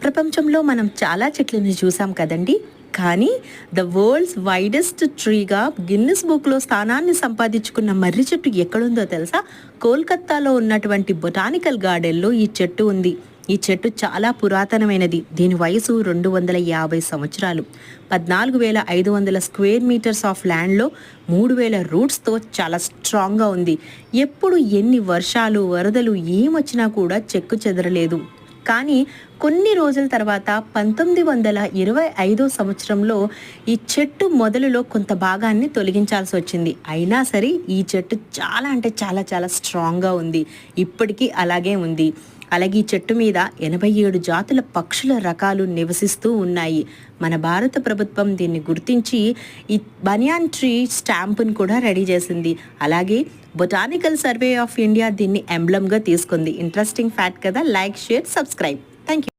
ప్రపంచంలో మనం చాలా చెట్లను చూసాం కదండి. కానీ ద వరల్డ్స్ వైడెస్ట్ ట్రీగా గిన్నిస్ బుక్లో స్థానాన్ని సంపాదించుకున్న మర్రి చెట్టు ఎక్కడుందో తెలుసా? కోల్కత్తాలో ఉన్నటువంటి బొటానికల్ గార్డెన్లో ఈ చెట్టు ఉంది. ఈ చెట్టు చాలా పురాతనమైనది. దీని వయసు 250 సంవత్సరాలు. 14,500 స్క్వేర్ మీటర్స్ ఆఫ్ ల్యాండ్లో 3,000 రూట్స్తో చాలా స్ట్రాంగ్గా ఉంది. ఎప్పుడు ఎన్ని వర్షాలు వరదలు ఏమొచ్చినా కూడా చెక్కు చెదరలేదు. కానీ కొన్ని రోజుల తర్వాత 1925 సంవత్సరంలో ఈ చెట్టు మొదలులో కొంత భాగాన్ని తొలగించాల్సి వచ్చింది. అయినా సరే ఈ చెట్టు చాలా అంటే చాలా చాలా స్ట్రాంగ్గా ఉంది. ఇప్పటికీ అలాగే ఉంది. అలాగే ఈ చెట్టు మీద 87 జాతుల పక్షుల రకాలు నివసిస్తూ ఉన్నాయి. మన భారత ప్రభుత్వం దీన్ని గుర్తించి ఈ బనియాన్ ట్రీ స్టాంపును కూడా రెడీ చేసింది. అలాగే బొటానికల్ సర్వే ఆఫ్ ఇండియా దీన్ని ఎంబ్లమ్గా తీసుకుంది. ఇంట్రెస్టింగ్ ఫ్యాక్ట్ కదా. Like, share, subscribe. Thank you.